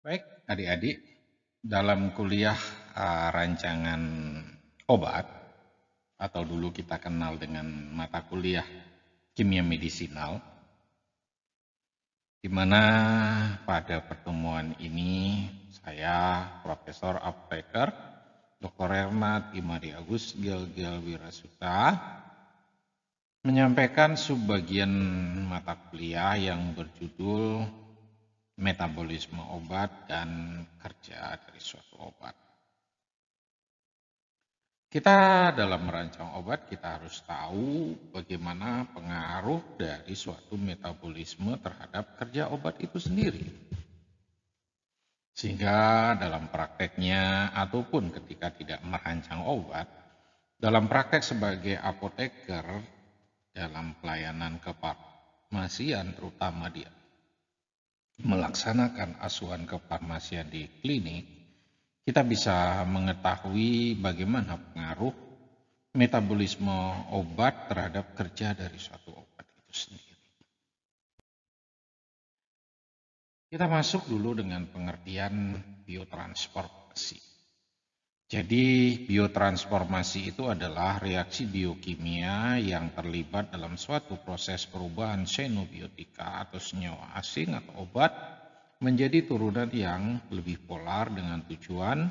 Baik, adik-adik, dalam kuliah rancangan obat, atau dulu kita kenal dengan mata kuliah kimia medisinal, di mana pada pertemuan ini saya, Profesor Apteker, Dr. Ernat Imadi Agus Gilgil Wirasuta, menyampaikan subbagian mata kuliah yang berjudul metabolisme obat dan kerja dari suatu obat. Kita dalam merancang obat, kita harus tahu bagaimana pengaruh dari suatu metabolisme terhadap kerja obat itu sendiri. Sehingga dalam prakteknya ataupun ketika tidak merancang obat, dalam praktek sebagai apoteker dalam pelayanan kefarmasian terutama dia melaksanakan asuhan kefarmasian di klinik, kita bisa mengetahui bagaimana pengaruh metabolisme obat terhadap kerja dari suatu obat itu sendiri. Kita masuk dulu dengan pengertian biotransformasi. Jadi biotransformasi itu adalah reaksi biokimia yang terlibat dalam suatu proses perubahan xenobiotika atau senyawa asing atau obat menjadi turunan yang lebih polar dengan tujuan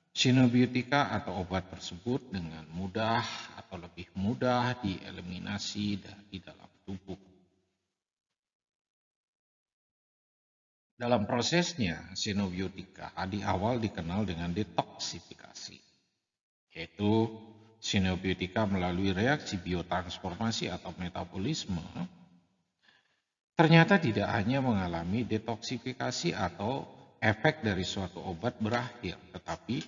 xenobiotika atau obat tersebut dengan mudah atau lebih mudah dieliminasi dari dalam tubuh. Dalam prosesnya, xenobiotika di awal dikenal dengan detoksifikasi, yaitu xenobiotika melalui reaksi biotransformasi atau metabolisme ternyata tidak hanya mengalami detoksifikasi atau efek dari suatu obat berakhir, tetapi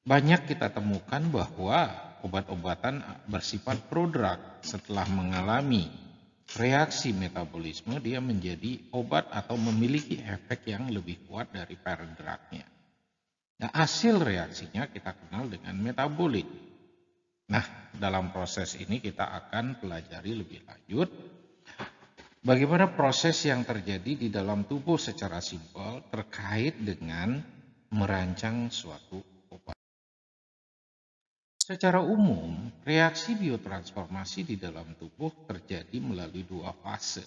banyak kita temukan bahwa obat-obatan bersifat prodrug setelah mengalami reaksi metabolisme dia menjadi obat atau memiliki efek yang lebih kuat dari parent drug-nya. Nah, hasil reaksinya kita kenal dengan metabolit. Nah, dalam proses ini kita akan pelajari lebih lanjut bagaimana proses yang terjadi di dalam tubuh secara simpel terkait dengan merancang suatu obat. Secara umum, reaksi biotransformasi di dalam tubuh terjadi melalui dua fase.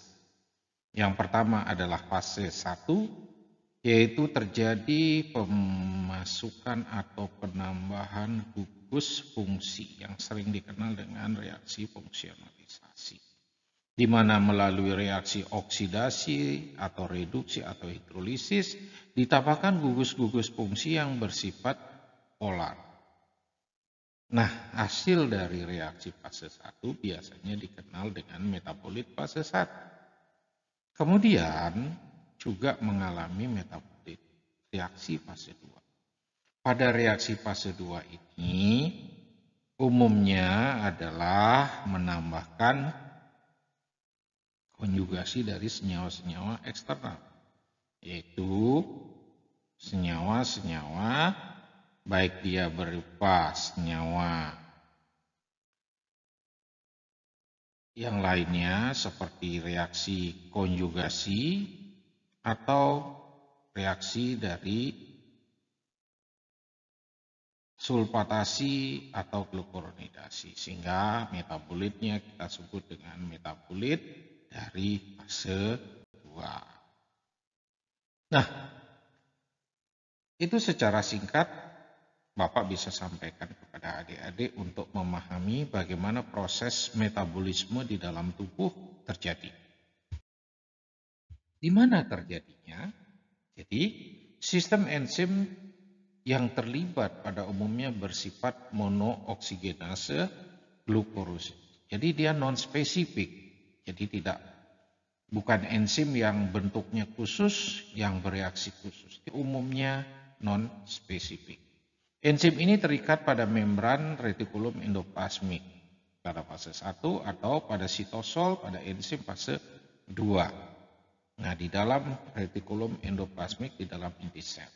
Yang pertama adalah fase 1, yaitu terjadi pemasukan atau penambahan gugus fungsi yang sering dikenal dengan reaksi fungsionalisasi, di mana melalui reaksi oksidasi atau reduksi atau hidrolisis ditambahkan gugus-gugus fungsi yang bersifat polar. Nah, hasil dari reaksi fase 1 biasanya dikenal dengan metabolit fase 1. Kemudian juga mengalami metabolit reaksi fase 2. Pada reaksi fase 2 ini umumnya adalah menambahkan konjugasi dari senyawa-senyawa eksternal, yaitu senyawa-senyawa baik dia berupa senyawa yang lainnya seperti reaksi konjugasi atau reaksi dari sulfatasi atau glukuronidasi, sehingga metabolitnya kita sebut dengan metabolit dari fase 2. Nah, itu secara singkat Bapak bisa sampaikan kepada adik-adik untuk memahami bagaimana proses metabolisme di dalam tubuh terjadi. Di mana terjadinya? Jadi, sistem enzim yang terlibat pada umumnya bersifat monooksigenase glukosid. Jadi dia non-spesifik. Jadi bukan enzim yang bentuknya khusus, yang bereaksi khusus. Umumnya non-spesifik. Enzim ini terikat pada membran retikulum endoplasmik pada fase 1 atau pada sitosol pada enzim fase 2. Nah, di dalam retikulum endoplasmik di dalam inti sel.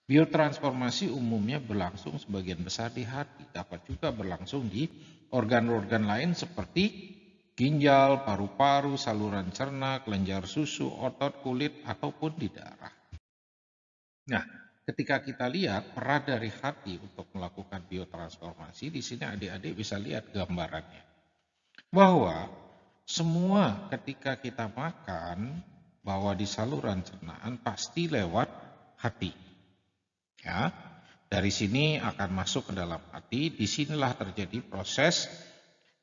Biotransformasi umumnya berlangsung sebagian besar di hati, dapat juga berlangsung di organ-organ lain seperti ginjal, paru-paru, saluran cerna, kelenjar susu, otot, kulit, ataupun di darah. Nah, ketika kita lihat peran dari hati untuk melakukan biotransformasi, di sini adik-adik bisa lihat gambarannya. Bahwa semua ketika kita makan, bahwa di saluran cernaan pasti lewat hati. Ya, dari sini akan masuk ke dalam hati, disinilah terjadi proses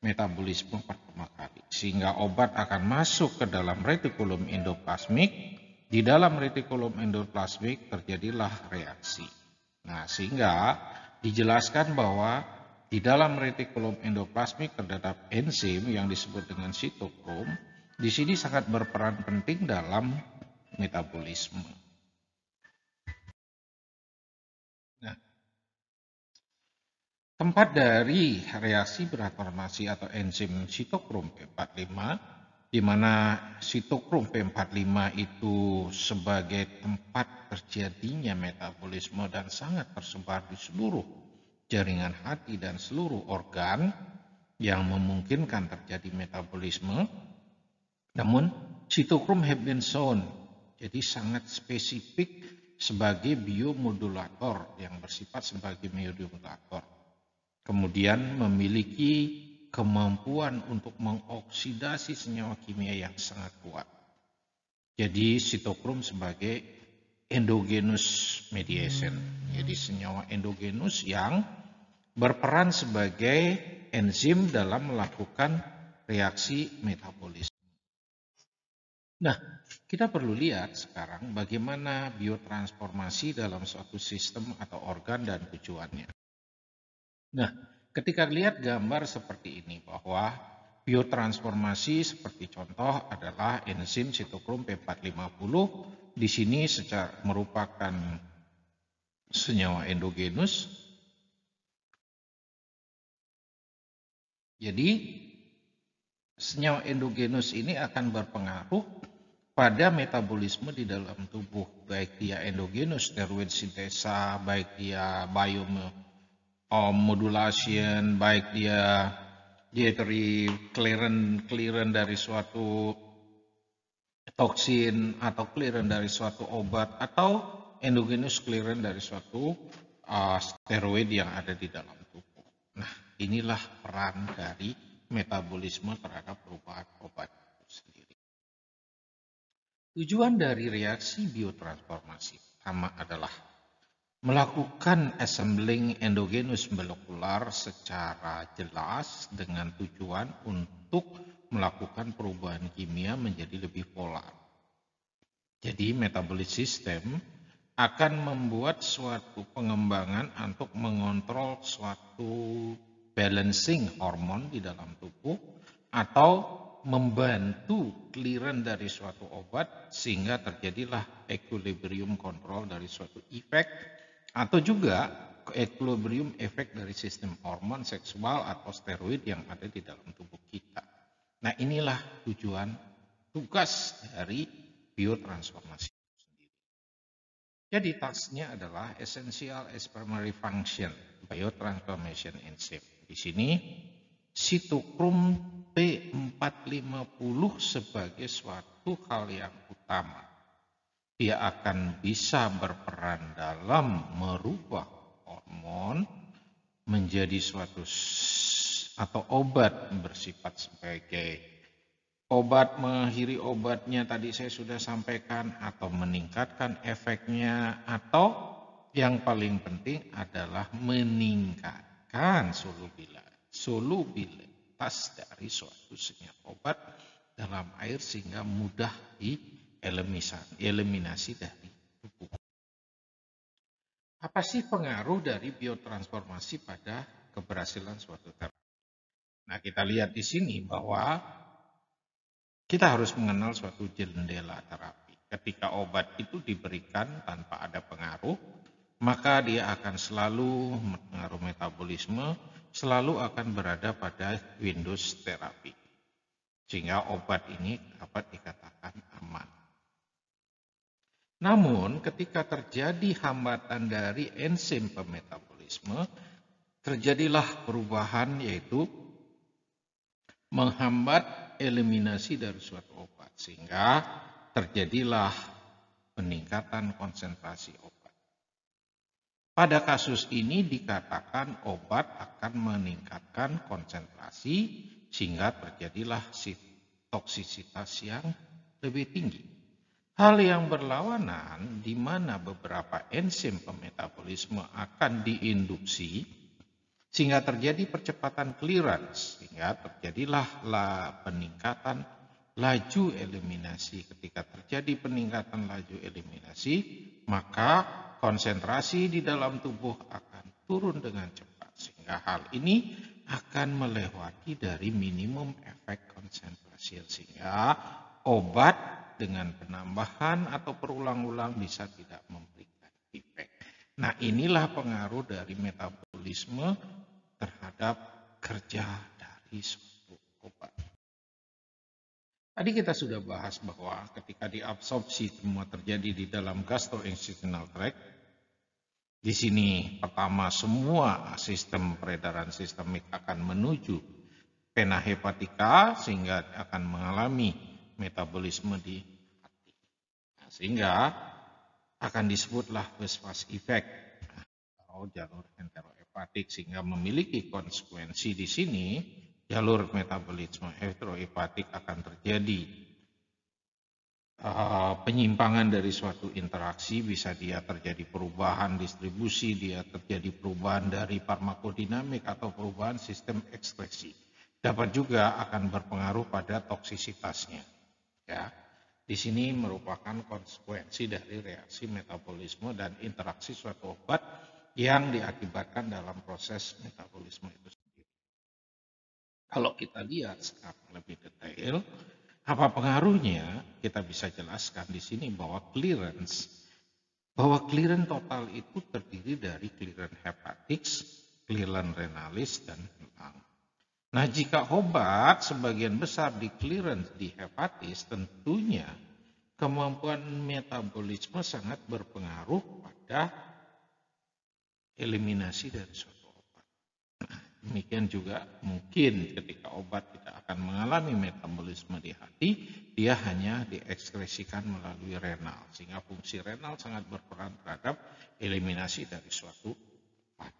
metabolisme pertama kali. Sehingga obat akan masuk ke dalam retikulum endoplasmik, di dalam retikulum endoplasmik terjadilah reaksi. Nah, sehingga dijelaskan bahwa di dalam retikulum endoplasmik terdapat enzim yang disebut dengan sitokrom. Di sini sangat berperan penting dalam metabolisme. Nah, tempat dari reaksi bertransformasi atau enzim sitokrom P45, di mana sitokrom P45 itu sebagai tempat terjadinya metabolisme dan sangat tersebar di seluruh jaringan hati dan seluruh organ yang memungkinkan terjadi metabolisme. Namun sitokrom have been shown, jadi sangat spesifik sebagai biomodulator yang bersifat sebagai biomodulator. Kemudian memiliki kemampuan untuk mengoksidasi senyawa kimia yang sangat kuat. Jadi sitokrom sebagai endogenous mediation. Jadi senyawa endogenus yang berperan sebagai enzim dalam melakukan reaksi metabolisme. Nah, kita perlu lihat sekarang bagaimana biotransformasi dalam suatu sistem atau organ dan tujuannya. Nah, ketika lihat gambar seperti ini bahwa biotransformasi seperti contoh adalah enzim sitokrom P450, di sini secara merupakan senyawa endogenus. Jadi senyawa endogenus ini akan berpengaruh pada metabolisme di dalam tubuh, baik dia endogenus steroid sintesa, baik dia biomodulation, baik dia dietary clearance dari suatu toksin atau clearance dari suatu obat atau endogenous clearance dari suatu steroid yang ada di dalam tubuh. Nah, inilah peran dari metabolisme terhadap perubahan obat itu sendiri. Tujuan dari reaksi biotransformasi pertama adalah melakukan assembling endogenous molekular secara jelas dengan tujuan untuk melakukan perubahan kimia menjadi lebih polar. Jadi metabolic system akan membuat suatu pengembangan untuk mengontrol suatu balancing hormon di dalam tubuh atau membantu clearance dari suatu obat sehingga terjadilah equilibrium control dari suatu efek atau juga equilibrium efek dari sistem hormon seksual atau steroid yang ada di dalam tubuh kita. Nah, inilah tugas dari biotransformasi itu sendiri. Jadi tasknya adalah essential as primary function biotransformation enzyme. Di sini sitokrom P450 sebagai suatu hal yang utama. Dia akan bisa berperan dalam merubah hormon menjadi suatu atau obat bersifat sebagai obat, mengakhiri obatnya tadi saya sudah sampaikan, atau meningkatkan efeknya, atau yang paling penting adalah meningkatkan solubilitas dari suatu senyawa obat dalam air sehingga mudah eliminasi dari tubuh. Apa sih pengaruh dari biotransformasi pada keberhasilan suatu terapi? Nah, kita lihat di sini bahwa kita harus mengenal suatu jendela terapi. Ketika obat itu diberikan tanpa ada pengaruh, maka dia akan selalu mengaruh metabolisme, selalu akan berada pada Windows terapi. Sehingga obat ini dapat dikatakan aman. Namun ketika terjadi hambatan dari enzim pemetabolisme, terjadilah perubahan yaitu menghambat eliminasi dari suatu obat. Sehingga terjadilah peningkatan konsentrasi obat. Pada kasus ini dikatakan obat akan meningkatkan konsentrasi sehingga terjadilah toksisitas yang lebih tinggi. Hal yang berlawanan di mana beberapa enzim pemetabolisme akan diinduksi sehingga terjadi percepatan clearance, sehingga terjadilah peningkatan laju eliminasi. Ketika terjadi peningkatan laju eliminasi, maka konsentrasi di dalam tubuh akan turun dengan cepat, sehingga hal ini akan melewati dari minimum efek konsentrasi, sehingga obat dengan penambahan atau berulang-ulang bisa tidak memberikan efek. Nah, inilah pengaruh dari metabolisme terhadap kerja dari suatu obat. Tadi kita sudah bahas bahwa ketika diabsorpsi semua terjadi di dalam gastrointestinal tract. Di sini pertama semua sistem peredaran sistemik akan menuju vena hepatica sehingga akan mengalami metabolisme di hati. Nah, sehingga akan disebutlah Westphal effect atau jalur enterohepatik, sehingga memiliki konsekuensi di sini. Jalur metabolisme enterohepatik akan terjadi penyimpangan dari suatu interaksi, bisa dia terjadi perubahan distribusi, dia terjadi perubahan dari farmakodinamik atau perubahan sistem ekskresi. Dapat juga akan berpengaruh pada toksisitasnya. Ya, di sini merupakan konsekuensi dari reaksi metabolisme dan interaksi suatu obat yang diakibatkan dalam proses metabolisme itu sendiri. Kalau kita lihat sekarang lebih detail, apa pengaruhnya? Kita bisa jelaskan di sini bahwa clearance total itu terdiri dari clearance hepatic, clearance renalis, dan lung. Nah, jika obat sebagian besar di clearance di hepatis, tentunya kemampuan metabolisme sangat berpengaruh pada eliminasi dari suatu obat. Demikian juga mungkin ketika obat tidak akan mengalami metabolisme di hati, dia hanya diekskresikan melalui renal, sehingga fungsi renal sangat berperan terhadap eliminasi dari suatu obat.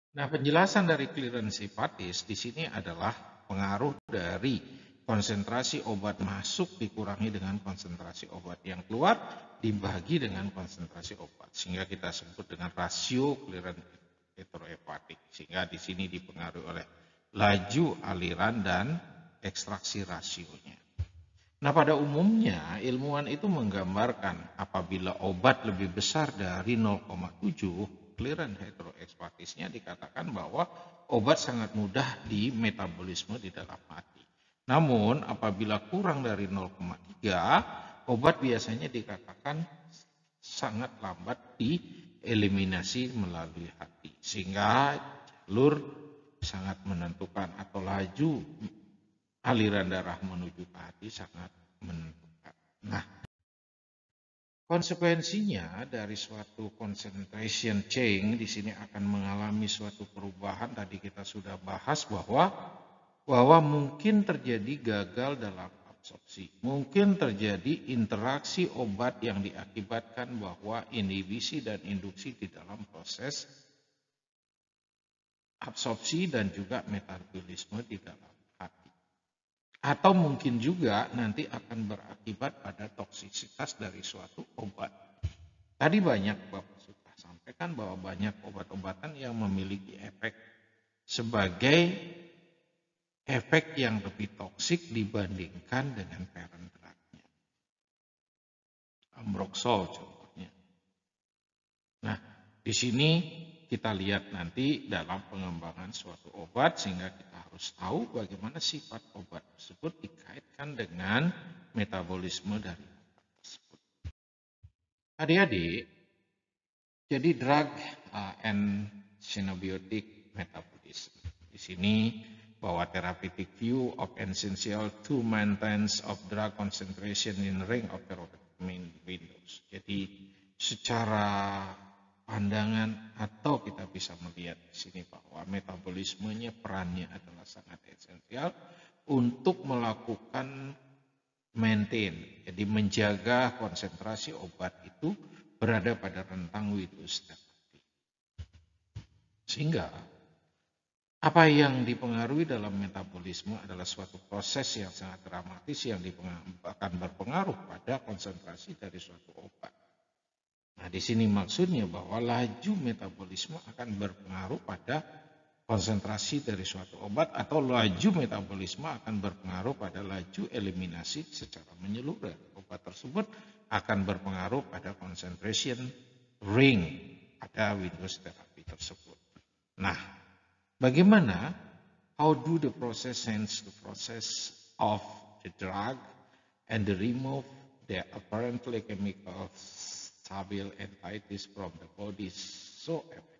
Nah, penjelasan dari clearance hepatis di sini adalah pengaruh dari konsentrasi obat masuk dikurangi dengan konsentrasi obat yang keluar dibagi dengan konsentrasi obat, sehingga kita sebut dengan rasio clearance enterohepatik, sehingga di sini dipengaruhi oleh laju aliran dan ekstraksi rasionya. Nah, pada umumnya ilmuwan itu menggambarkan apabila obat lebih besar dari 0,7 clearance heterohepatisnya, dikatakan bahwa obat sangat mudah di metabolisme di dalam hati. Namun apabila kurang dari 0,3, obat biasanya dikatakan sangat lambat dieliminasi melalui hati, sehingga jalur sangat menentukan atau laju aliran darah menuju ke hati sangat menentukan. Nah, konsekuensinya dari suatu concentration change di sini akan mengalami suatu perubahan. Tadi kita sudah bahas bahwa mungkin terjadi gagal dalam absorpsi. Mungkin terjadi interaksi obat yang diakibatkan bahwa inhibisi dan induksi di dalam proses absorpsi dan juga metabolisme di dalam hati. Atau mungkin juga nanti akan berakibat pada toksisitas dari suatu obat. Tadi banyak Bapak sudah sampaikan bahwa banyak obat-obatan yang memiliki efek sebagai efek yang lebih toksik dibandingkan dengan parent drug-nya. Ambroxol contohnya. Nah, di sini kita lihat nanti dalam pengembangan suatu obat, sehingga kita harus tahu bagaimana sifat obat tersebut dikaitkan dengan metabolisme dari obat tersebut. Adik-adik, jadi drug and symbiotic metabolism. Di sini bahwa therapeutic view of essential to maintenance of drug concentration in ring of therapeutic windows. Jadi secara pandangan atau kita bisa melihat di sini bahwa metabolismenya perannya adalah sangat esensial untuk melakukan maintain, jadi menjaga konsentrasi obat itu berada pada rentang Windows terapi. Sehingga apa yang dipengaruhi dalam metabolisme adalah suatu proses yang sangat dramatis yang akan berpengaruh pada konsentrasi dari suatu obat. Nah, di sini maksudnya bahwa laju metabolisme akan berpengaruh pada konsentrasi dari suatu obat, atau laju metabolisme akan berpengaruh pada laju eliminasi secara menyeluruh. Obat tersebut akan berpengaruh pada concentration ring pada Windows terapi tersebut. Nah, bagaimana? How do the process sense the process of the drug and the remove the apparently chemical stable entities from the body so effective?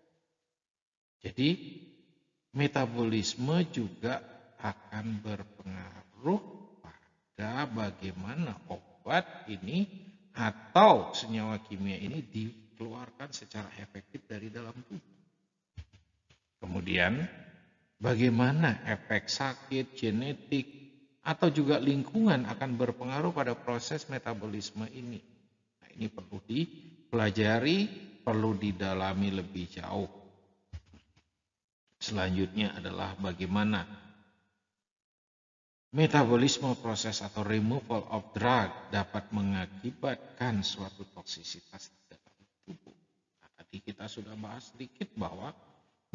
Jadi metabolisme juga akan berpengaruh pada bagaimana obat ini atau senyawa kimia ini dikeluarkan secara efektif dari dalam tubuh. Kemudian bagaimana efek sakit, genetik, atau juga lingkungan akan berpengaruh pada proses metabolisme ini. Nah, ini perlu dipelajari, perlu didalami lebih jauh. Selanjutnya adalah bagaimana metabolisme proses atau removal of drug dapat mengakibatkan suatu toksisitas di dalam tubuh. Nah, tadi kita sudah bahas sedikit bahwa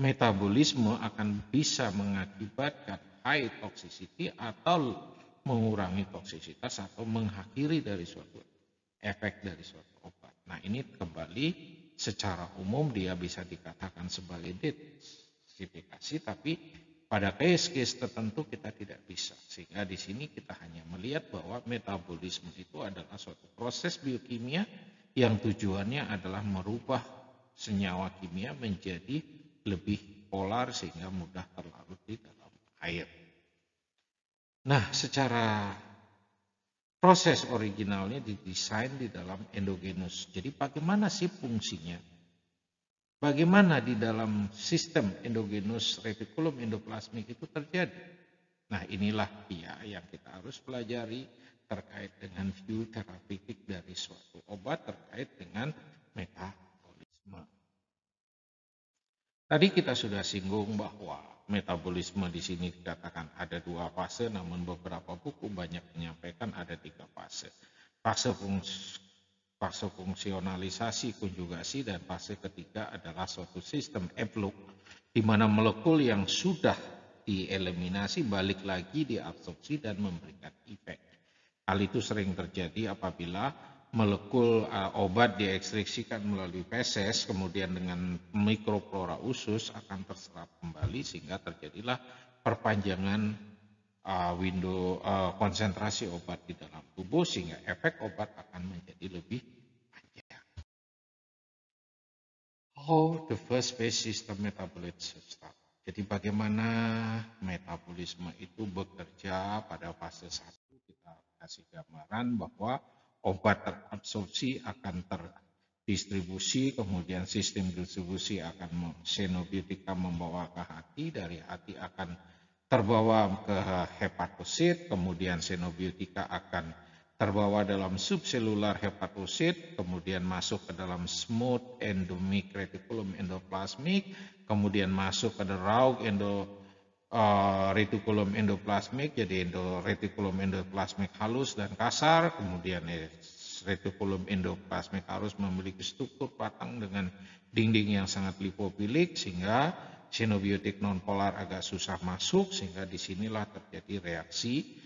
metabolisme akan bisa mengakibatkan high toxicity atau mengurangi toksisitas atau mengakhiri dari suatu efek dari suatu obat. Nah, ini kembali secara umum dia bisa dikatakan sebagai detoksifikasi, tapi pada case-case tertentu kita tidak bisa. Sehingga di sini kita hanya melihat bahwa metabolisme itu adalah suatu proses biokimia yang tujuannya adalah merubah senyawa kimia menjadi lebih polar sehingga mudah terlarut di dalam air. Nah, secara proses originalnya didesain di dalam endogenus. Jadi bagaimana sih fungsinya? Bagaimana di dalam sistem endogenus retikulum endoplasmik itu terjadi? Nah, inilah dia yang kita harus pelajari terkait dengan view terapeutik dari suatu obat terkait dengan metabolisme. Tadi kita sudah singgung bahwa metabolisme di sini dikatakan ada 2 fase, namun beberapa buku banyak menyampaikan ada 3 fase. Fase fungsionalisasi, konjugasi, dan fase ketiga adalah suatu sistem epluk, di mana molekul yang sudah dieliminasi balik lagi diabsorpsi dan memberikan efek. Hal itu sering terjadi apabila molekul obat diekstraksikan melalui feses, kemudian dengan mikroflora usus akan terserap kembali sehingga terjadilah perpanjangan window konsentrasi obat di dalam tubuh sehingga efek obat akan menjadi lebih panjang. How the first phase system metabolism start. Jadi bagaimana metabolisme itu bekerja pada fase 1, kita kasih gambaran bahwa obat terabsorpsi akan terdistribusi, kemudian sistem distribusi akan xenobiotika membawa ke hati, dari hati akan terbawa ke hepatosit, kemudian xenobiotika akan terbawa dalam subselular hepatosit, kemudian masuk ke dalam smooth endemic reticulum endoplasmic, kemudian masuk ke raug reticulum endoplasmik, jadi reticulum endoplasmik halus dan kasar, kemudian reticulum endoplasmik halus memiliki struktur patang dengan dinding yang sangat lipofilik sehingga xenobiotik nonpolar agak susah masuk, sehingga disinilah terjadi reaksi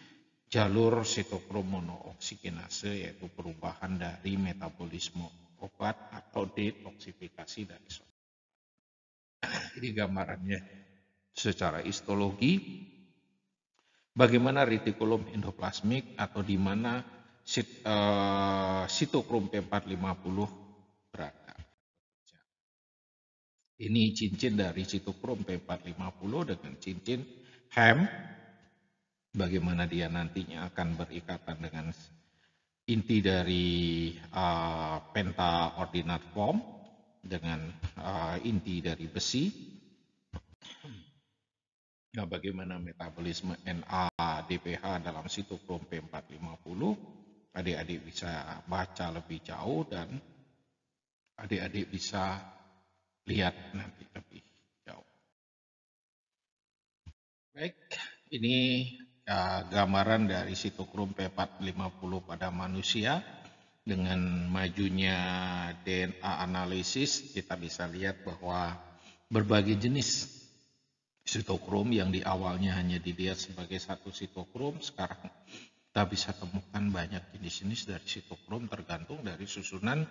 jalur sitokrom monooksigenase, yaitu perubahan dari metabolisme obat atau detoksifikasi dari suatu. Ini gambarannya secara histologi bagaimana retikulum endoplasmik atau di mana sitokrom P450 berada. Ini cincin dari sitokrom P450 dengan cincin hem, bagaimana dia nantinya akan berikatan dengan inti dari penta ordinate form dengan inti dari besi. Nah, bagaimana metabolisme NADPH dalam sitokrom P450, adik-adik bisa baca lebih jauh dan adik-adik bisa lihat nanti lebih jauh. Baik, ini gambaran dari sitokrom P450 pada manusia. Dengan majunya DNA analisis, kita bisa lihat bahwa berbagai jenis sitokrom yang di awalnya hanya dilihat sebagai satu sitokrom, sekarang kita bisa temukan banyak jenis-jenis dari sitokrom tergantung dari susunan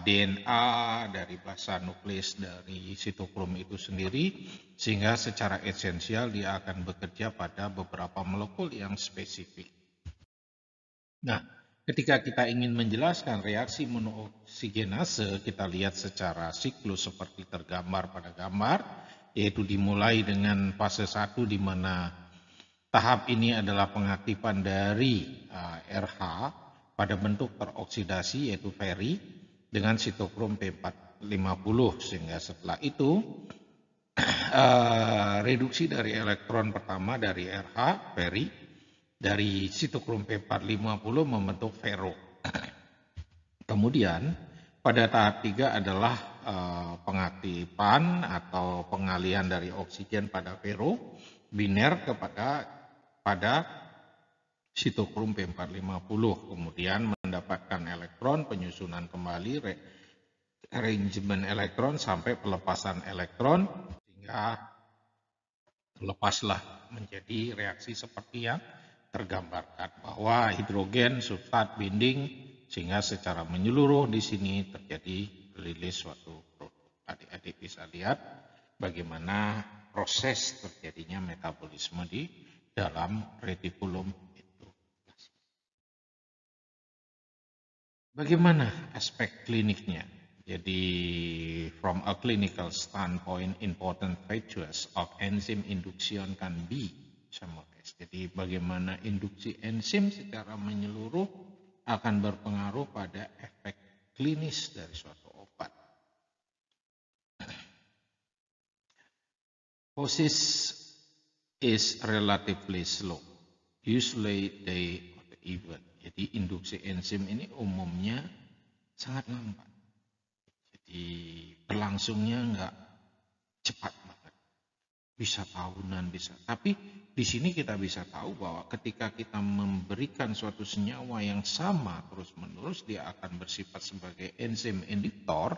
DNA, dari basa nukleus dari sitokrom itu sendiri, sehingga secara esensial dia akan bekerja pada beberapa molekul yang spesifik. Nah, ketika kita ingin menjelaskan reaksi monooksigenase, kita lihat secara siklus seperti tergambar pada gambar, yaitu dimulai dengan fase 1 di mana tahap ini adalah pengaktifan dari RH pada bentuk teroksidasi yaitu feri dengan sitokrom P450, sehingga setelah itu reduksi dari elektron pertama dari RH feri dari sitokrom P450 membentuk fero. Kemudian pada tahap 3 adalah pengaktifan atau pengalihan dari oksigen pada fero biner pada sitokrom P450, kemudian mendapatkan elektron, penyusunan kembali, arrangement elektron sampai pelepasan elektron, sehingga lepaslah menjadi reaksi seperti yang tergambarkan bahwa hidrogen substrat binding, sehingga secara menyeluruh di sini terjadi rilis suatu produk. Adik-adik bisa lihat bagaimana proses terjadinya metabolisme di dalam retikulum itu. Bagaimana aspek kliniknya? Jadi, from a clinical standpoint, important features of enzyme induction can be summarized. Jadi, bagaimana induksi enzim secara menyeluruh akan berpengaruh pada efek klinis dari suatu obat. Process is relatively slow, usually day or even. Jadi induksi enzim ini umumnya sangat lambat. Jadi berlangsungnya nggak cepat banget. Bisa tahunan, bisa. Tapi di sini kita bisa tahu bahwa ketika kita memberikan suatu senyawa yang sama terus-menerus, dia akan bersifat sebagai enzim induktor,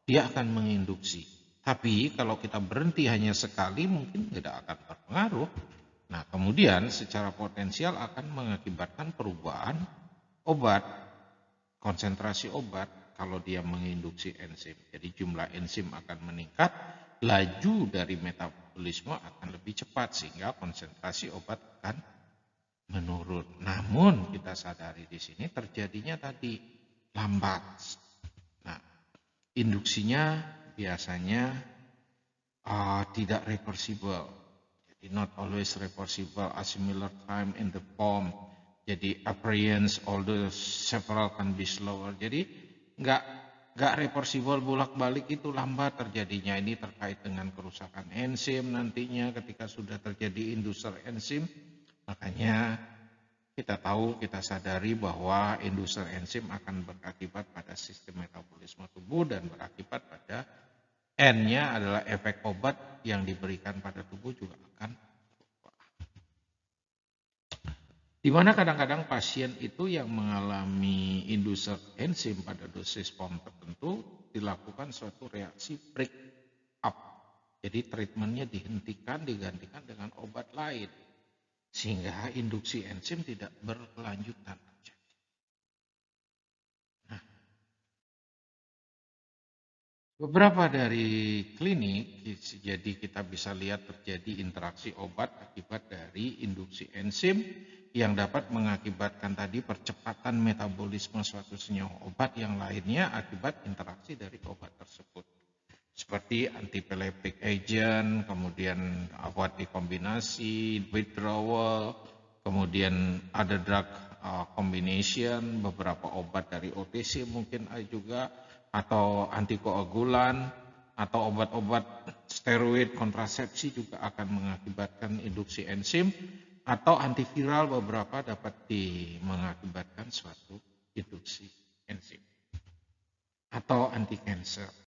dia akan menginduksi. Tapi kalau kita berhenti hanya sekali mungkin tidak akan berpengaruh. Nah, kemudian secara potensial akan mengakibatkan perubahan obat, konsentrasi obat kalau dia menginduksi enzim. Jadi jumlah enzim akan meningkat, laju dari metabolisme akan lebih cepat sehingga konsentrasi obat akan menurun. Namun kita sadari di sini terjadinya tadi lambat. Nah, induksinya biasanya tidak reversible. Jadi not always reversible, a similar time in the form. Jadi appearance although several can be slower. Jadi nggak reversible, bolak-balik itu lambat terjadinya. Ini terkait dengan kerusakan enzim nantinya ketika sudah terjadi induser enzim. Makanya kita tahu, kita sadari bahwa induser enzim akan berakibat pada sistem metabolisme tubuh dan berakibat pada N-nya adalah efek obat yang diberikan pada tubuh juga akan berubah. Di mana kadang-kadang pasien itu yang mengalami inducer enzim pada dosis form tertentu dilakukan suatu reaksi break up. Jadi treatmentnya dihentikan, digantikan dengan obat lain. Sehingga induksi enzim tidak berkelanjutan. Beberapa dari klinik, jadi kita bisa lihat terjadi interaksi obat akibat dari induksi enzim yang dapat mengakibatkan tadi percepatan metabolisme suatu senyawa obat yang lainnya akibat interaksi dari obat tersebut. Seperti antipileptic agent, kemudian obat dikombinasi, withdrawal, kemudian ada drug combination, beberapa obat dari OTC mungkin juga, atau antikoagulan, atau obat-obat steroid kontrasepsi juga akan mengakibatkan induksi enzim, atau antiviral beberapa dapat mengakibatkan suatu induksi enzim. atau anti cancer.